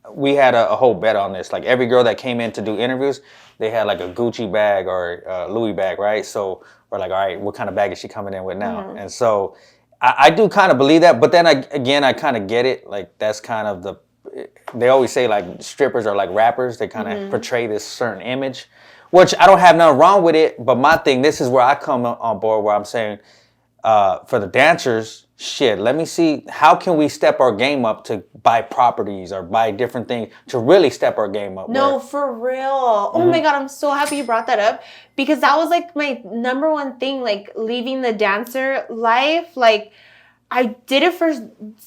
We had a whole bet on this. Like every girl that came in to do interviews, they had like a Gucci bag or a Louis bag, right? So we're like, all right, what kind of bag is she coming in with now? And so I do kind of believe that, but then I kind of get it. Like that's kind of they always say like strippers are like rappers. They kind of portray this certain image, which I don't have nothing wrong with it. But my thing, this is where I come on board, where I'm saying, for the dancers, shit, let me see, how can we step our game up to buy properties or buy different things to really step our game up? No, for real. Oh my God, I'm so happy you brought that up because that was like my number one thing, like leaving the dancer life. Like I did it for,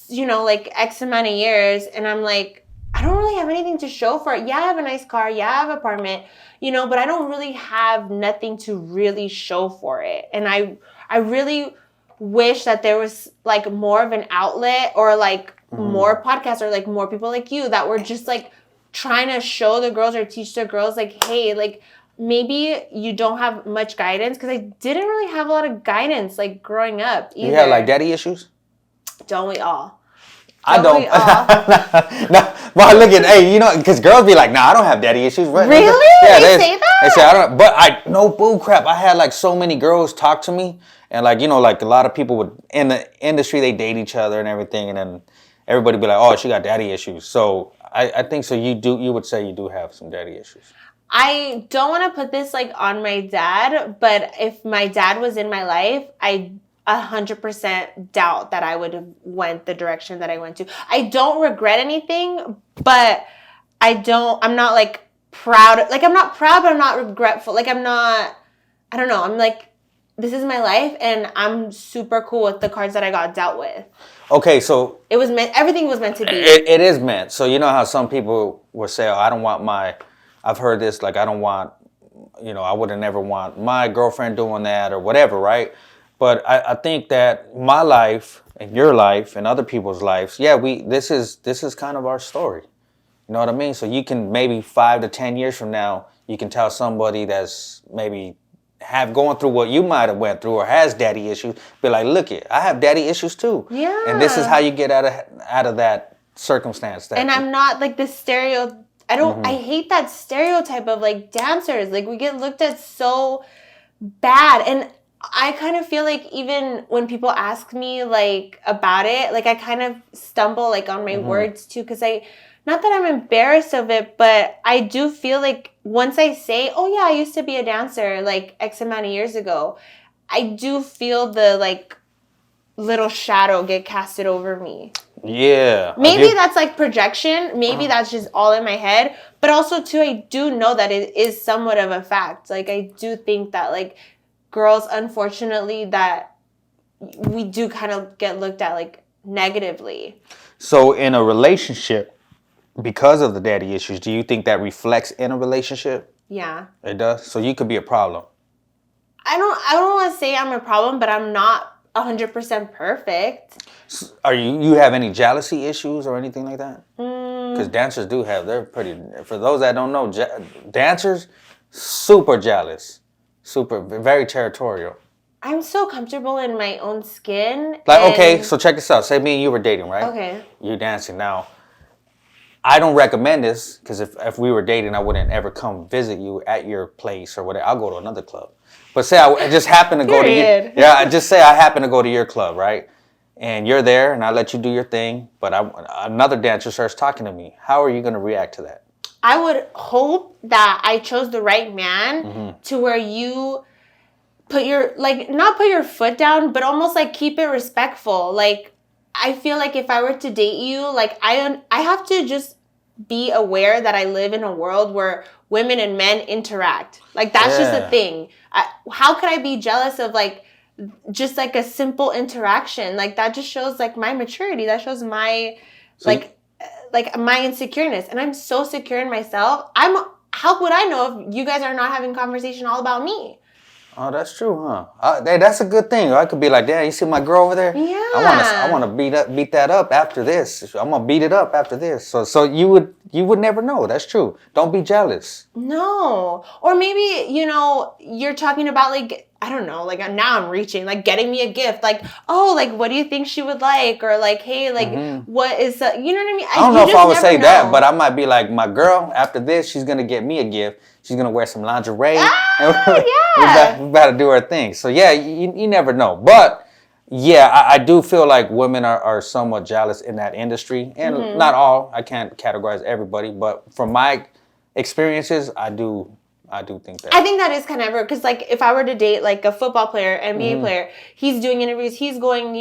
like X amount of years and I'm like, I don't really have anything to show for it. Yeah, I have a nice car. Yeah, I have an apartment, but I don't really have nothing to really show for it. And I really wish that there was like more of an outlet or like more podcasts or like more people like you that were just like trying to show the girls or teach the girls like, hey, like maybe you don't have much guidance, because I didn't really have a lot of guidance like growing up either. You had like daddy issues? Don't we all? I don't. No, well, look at, hey, because girls be like, nah, I don't have daddy issues. Right? Really? Yeah, they say that? They say, I don't, but no bull crap. I had like so many girls talk to me, and like, like a lot of people in the industry, they date each other and everything, and then everybody be like, oh, she got daddy issues. So I think so you would say you do have some daddy issues. I don't want to put this like on my dad, but if my dad was in my life, I 100% doubt that I would have went the direction that I went to. I don't regret anything, but I'm not like proud. Like I'm not proud, but I'm not regretful. Like I don't know. I'm like, this is my life and I'm super cool with the cards that I got dealt with. Okay, so everything was meant to be. It is meant. So you know how some people will say, oh, I've heard this, like I don't want, I would have never want my girlfriend doing that or whatever, right? But I think that my life and your life and other people's lives, this is kind of our story. You know what I mean? So you can maybe 5 to 10 years from now, you can tell somebody that's maybe going through what you might have went through or has daddy issues, be like, look it, I have daddy issues too. Yeah. And this is how you get out of that circumstance. And I'm not like the I hate that stereotype of like dancers. Like we get looked at so bad. And I kind of feel like even when people ask me like about it, like I kind of stumble like on my words too, because I not that I'm embarrassed of it, but I do feel like once I say, oh yeah, I used to be a dancer like X amount of years ago, I do feel the like little shadow get casted over me. Yeah. Maybe that's like projection. Maybe that's just all in my head. But also too, I do know that it is somewhat of a fact. Like I do think that like girls, unfortunately, that we do kind of get looked at like negatively. So in a relationship, because of the daddy issues, do you think that reflects in a relationship? Yeah. It does? So you could be a problem. I don't want to say I'm a problem, but I'm not 100% perfect. Are you have any jealousy issues or anything like that? Because dancers do have, they're pretty, for those that don't know, dancers, super jealous, very territorial. I'm so comfortable in my own skin. Like, okay, so check this out. Say me and you were dating, right? Okay. You're dancing now. I don't recommend this because if we were dating, I wouldn't ever come visit you at your place or whatever. I'll go to another club. But say I just happen to go to your, just say I happen to go to your club, right? And you're there, and I let you do your thing. But another dancer starts talking to me. How are you going to react to that? I would hope that I chose the right man to where you put your, like, not put your foot down, but almost like keep it respectful. Like, I feel like if I were to date you, like I have to just be aware that I live in a world where women and men interact. Like that's just a thing. How could I be jealous of like just like a simple interaction? Like that just shows like my maturity. That shows my like my insecureness. And I'm so secure in myself. How would I know if you guys are not having conversation all about me? Oh, that's true, huh? That's a good thing. I could be like, "Damn, you see my girl over there? Yeah. I want to beat that up after this. I'm gonna beat it up after this." So you would never know. That's true. Don't be jealous. No, or maybe you're talking about like I don't know, like now I'm reaching, like getting me a gift, like oh, like what do you think she would like, or like hey, like what is you know what I mean? I don't know if I would say that, but I might be like, my girl. After this, she's gonna get me a gift. She's gonna wear some lingerie. Yeah. we about to do our thing. So yeah, you never know. But yeah, I do feel like women are somewhat jealous in that industry, and not all. I can't categorize everybody, but from my experiences, I do think that. I think that is kind of because like if I were to date like a football player, NBA player, he's doing interviews, he's going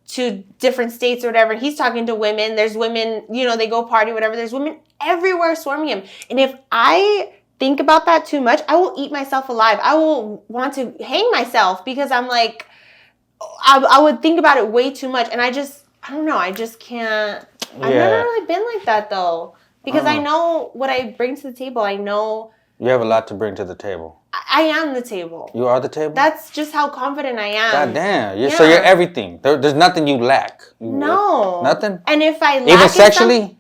to different states or whatever. He's talking to women. There's women, they go party, whatever. There's women everywhere swarming him, and if I think about that too much, I will eat myself alive. I will want to hang myself because I'm like, I would think about it way too much. And I don't know. I just can't. I've never really been like that though. Because I know what I bring to the table. I know. You have a lot to bring to the table. I am the table. You are the table? That's just how confident I am. God damn. So you're everything. There's nothing you lack. No. Nothing? And if I lack even sexually?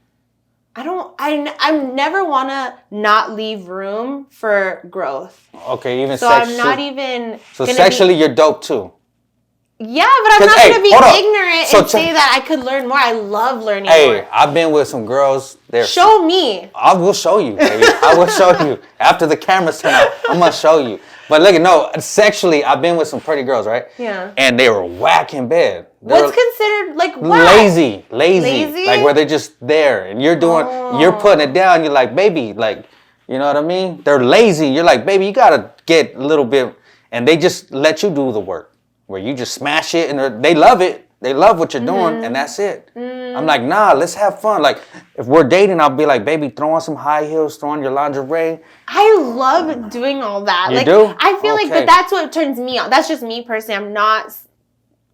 I never want to not leave room for growth. Okay, even so I'm not even. So sexually, you're dope too. Yeah, but I'm not going to be ignorant and say that I could learn more. I love learning more. Hey, I've been with some girls. Show me. I will show you, baby. I will show you. After the cameras turn out, I'm going to show you. But look, no, sexually, I've been with some pretty girls, right? Yeah. And they were whack in bed. What's considered like what? Lazy. Like where they're just there. And you're putting it down. You're like, baby, like, you know what I mean? They're lazy. You're like, baby, you got to get a little bit. And they just let you do the work. Where you just smash it and they love it. They love what you're doing and that's it. I'm like, nah, let's have fun. Like, if we're dating, I'll be like, baby, throw on some high heels, throw on your lingerie. I love doing all that. You like, do? I feel like, but that's what turns me on. That's just me personally.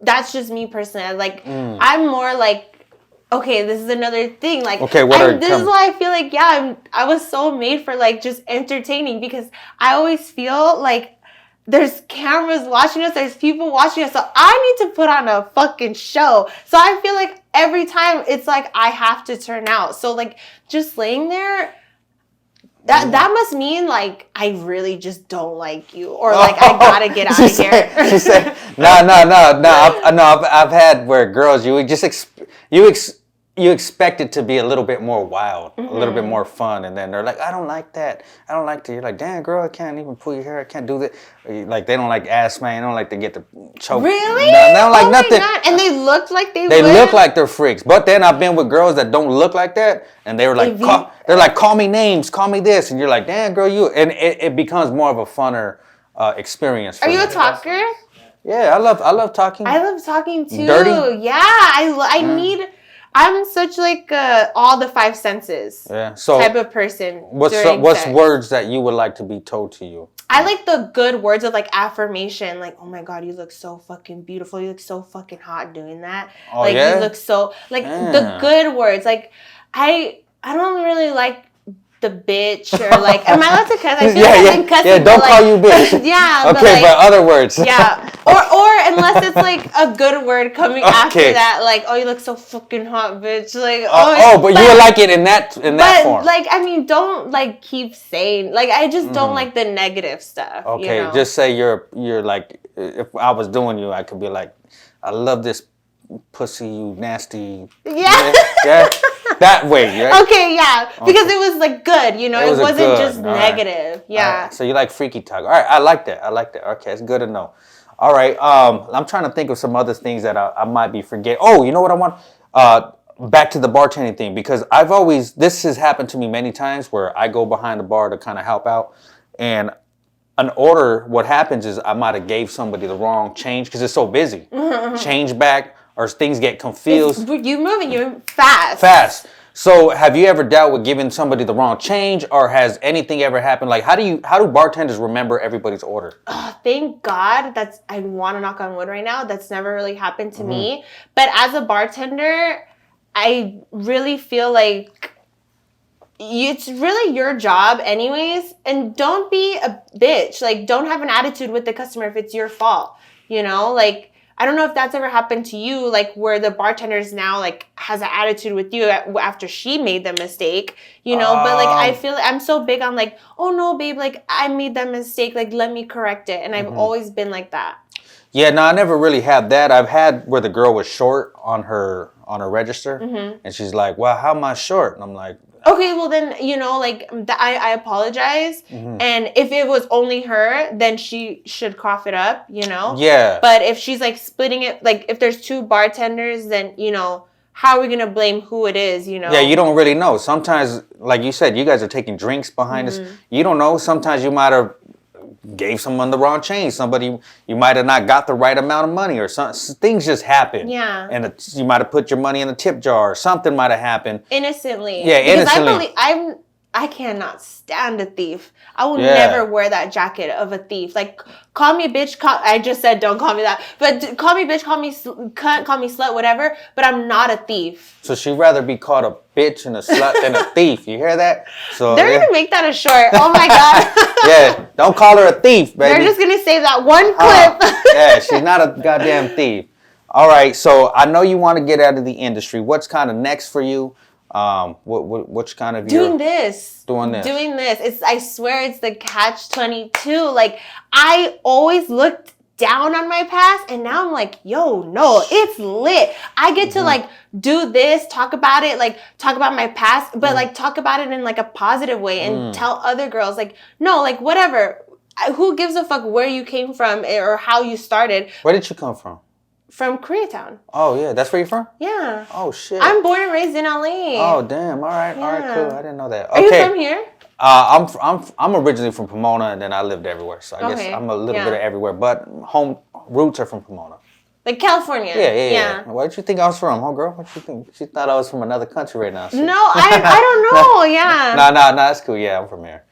That's just me personally. Like, I'm more like, okay, this is another thing. Like, okay, this is why I feel like, I was so made for like just entertaining because I always feel like there's cameras watching us. There's people watching us. So I need to put on a fucking show. So I feel like every time it's like I have to turn out. So like just laying there, that must mean like I really just don't like you, or like I gotta get out of here. She said, no. I've had where girls you you expect it to be a little bit more wild, a little bit more fun, and then they're like, I don't like that. I don't like that. You're like, damn, girl, I can't even pull your hair. I can't do that. Like, they don't like ass man. They don't like to get the choke. Really? No, they don't like nothing. My God. And they look like they They would? look like they're freaks. But then I've been with girls that don't look like that, and they were like, call me names, call me this, and you're like, damn, girl, you. And it becomes more of a funner experience. Are you a talker? Yeah, I love talking. I love talking too. Dirty? Yeah, I need. I'm such like all the five senses. Yeah. So type of person. What's words that you would like to be told to you? I like the good words of like affirmation, like, oh my God, you look so fucking beautiful. You look so fucking hot doing that. Oh, like yeah? you look so like the good words. Like I don't really like the bitch or like, am I allowed to cuss? I feel like I've been cussing. Yeah, don't call you bitch. Yeah. Okay, but other words. Yeah. Or unless it's like a good word coming after that, like, oh, you look so fucking hot, bitch. Like, but you would like it in that form. But like, I mean, don't like keep saying like I just don't like the negative stuff. Okay, you know? just say you're like, if I was doing you, I could be like, I love this pussy, you nasty. Yeah. That way, right? Okay, yeah. Because it was like good, you know, it wasn't good. Just negative. Yeah. Right. So you like freaky talk. All right, I like that. Okay, it's good to know. All right. I'm trying to think of some other things that I might be forgetting. Oh, you know what I want? Back to the bartending thing, because this has happened to me many times where I go behind the bar to kind of help out, and an order, what happens is I might have gave somebody the wrong change because it's so busy. Change back, or things get confused. You're fast. Fast. So have you ever dealt with giving somebody the wrong change, or has anything ever happened? Like, how do bartenders remember everybody's order? Thank God I want to knock on wood right now. That's never really happened to me. But as a bartender, I really feel like it's really your job anyways. And don't be a bitch. Like, don't have an attitude with the customer if it's your fault. You know, like, I don't know if that's ever happened to you, like where the bartender's now like has an attitude with you after she made the mistake, you know. But like I feel I'm so big on like, oh no, babe, like I made that mistake, like let me correct it, and I've always been like that. Yeah, no, I never really had that. I've had where the girl was short on her register, and she's like, "Well, how am I short?" And I'm like, okay, well then, you know, like I apologize. And if it was only her, then she should cough it up, you know? Yeah. But if she's like splitting it, like if there's two bartenders, then, you know, how are we going to blame who it is, you know? Yeah, you don't really know. Sometimes, like you said, you guys are taking drinks behind us. You don't know. Sometimes you might have gave someone the wrong change. Somebody, you might have not got the right amount of money, or things just happen. Yeah. And you might have put your money in the tip jar, or something might have happened. Innocently. Yeah, innocently. Because I cannot stand a thief. I will never wear that jacket of a thief. Like, call me a bitch. I just said don't call me that. But call me bitch, call me cunt, call me slut, whatever. But I'm not a thief. So she'd rather be called a bitch and a slut than a thief. You hear that? So they're going to make that a short. Oh, my God. Yeah, don't call her a thief, baby. They're just going to save that one clip. Yeah, she's not a goddamn thief. All right, so I know you want to get out of the industry. What's kind of next for you? What's kind of doing this? I swear it's the catch-22. Like, I always looked down on my past, and now I'm like, yo, no, it's lit. I get to like do this, talk about it, like talk about my past, but like talk about it in like a positive way and tell other girls like, no, like whatever. Who gives a fuck where you came from or how you started? Where did you come from? From Koreatown. Oh yeah, that's where you're from? Yeah. Oh shit. I'm born and raised in LA. Oh damn. All right. Cool. I didn't know that. Okay. Are you from here? I'm originally from Pomona, and then I lived everywhere. So I guess I'm a little bit of everywhere, but home roots are from Pomona. Like California. Yeah. Where did you think I was from, girl? What you think? She thought I was from another country right now. No, I don't know. Yeah. No, that's cool. Yeah, I'm from here.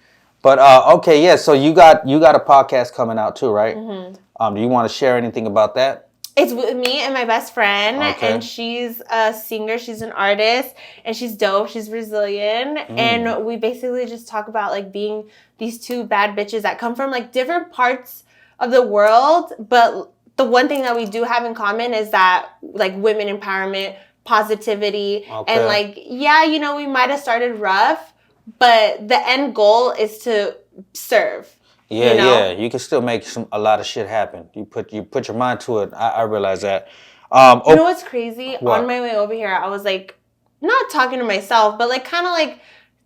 But okay, yeah. So you got a podcast coming out too, right? Do you want to share anything about that? It's with me and my best friend, and she's a singer, she's an artist, and she's dope, she's Brazilian, and we basically just talk about, like, being these two bad bitches that come from, like, different parts of the world, but the one thing that we do have in common is that, like, women empowerment, positivity, and, like, yeah, you know, we might have started rough, but the end goal is to serve. Yeah, you know? You can still make a lot of shit happen. You put your mind to it. I realize that. You know what's crazy? What? On my way over here, I was like, not talking to myself, but like kind of like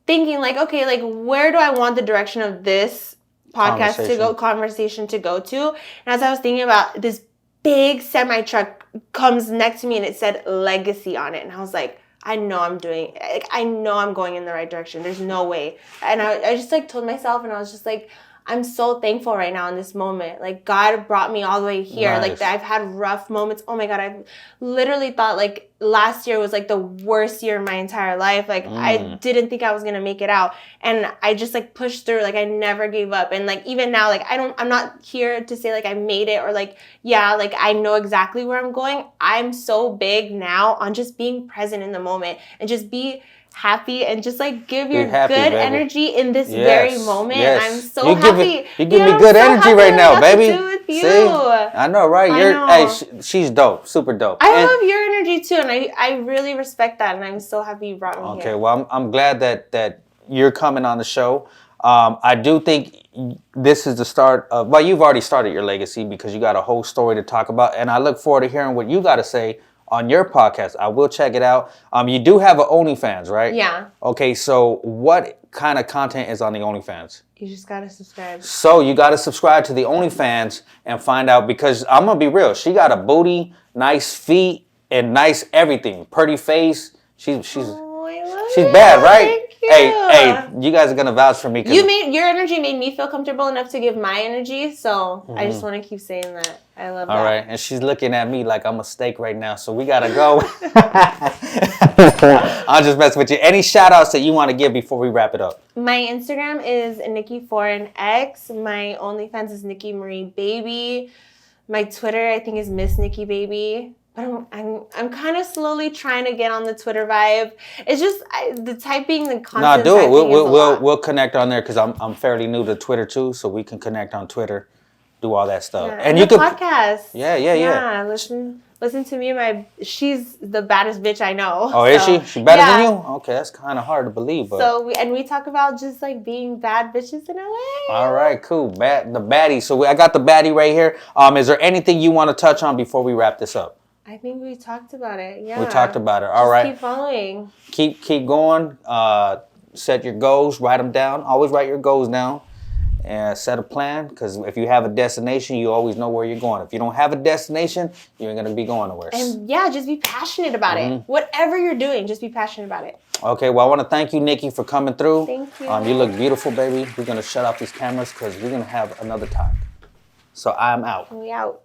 thinking like, okay, like where do I want the direction of this podcast to go, conversation to go to? And as I was thinking about this big semi truck comes next to me and it said legacy on it. And I was like, I know I'm going in the right direction. There's no way. And I just like told myself, and I was just like, I'm so thankful right now in this moment. Like God brought me all the way here. Nice. Like I've had rough moments. Oh my God, I've literally thought like last year was like the worst year of my entire life. Like I didn't think I was gonna make it out, and I just like pushed through. Like I never gave up, and like even now, like I'm not here to say like I made it or like yeah, like I know exactly where I'm going. I'm so big now on just being present in the moment and just be happy and just like give your good energy in this very moment. Yes. I'm so happy. You give me good energy right now, baby. See, I know, right? Hey, she's dope, super dope. I love your energy too, and I really respect that, and I'm so happy you brought me here. Okay, well, I'm glad that you're coming on the show. I do think this is the start of. Well, you've already started your legacy because you got a whole story to talk about, and I look forward to hearing what you got to say on your podcast. I will check it out. You do have an OnlyFans, right? Yeah. Okay, so what kind of content is on the OnlyFans? You just gotta subscribe. So you gotta subscribe to the OnlyFans and find out, because I'm gonna be real. She got a booty, nice feet, and nice everything. Pretty face. She's bad, right? Thank you. Hey, you guys are gonna vouch for me. Your energy made me feel comfortable enough to give my energy, so I just want to keep saying that. I love that. All right, and she's looking at me like I'm a steak right now, so we gotta go. I'll just mess with you. Any shout outs that you want to give before we wrap it up? My Instagram is Nikki Foreign X. My OnlyFans is Nikki Marie Baby. My Twitter, I think, is Miss Nikki Baby. But I'm kind of slowly trying to get on the Twitter vibe. It's just the typing, the content. No, do it. We'll connect on there because I'm fairly new to Twitter too, so we can connect on Twitter, do all that stuff. Yeah, and you can podcast. Yeah. Listen to me. She's the baddest bitch I know. Oh, is she? She better than you? Okay, that's kind of hard to believe. But. So we talk about just like being bad bitches in LA. All right, cool. The baddie. So I got the baddie right here. Is there anything you want to touch on before we wrap this up? I think we talked about it. Yeah. We talked about it. All right. Keep following. Keep going. Set your goals. Write them down. Always write your goals down. And set a plan, because if you have a destination, you always know where you're going. If you don't have a destination, you ain't going to be going nowhere. And just be passionate about it. Whatever you're doing, just be passionate about it. Okay, well, I want to thank you, Nikki, for coming through. Thank you. You look beautiful, baby. We're going to shut off these cameras because we're going to have another talk. So I'm out. We out.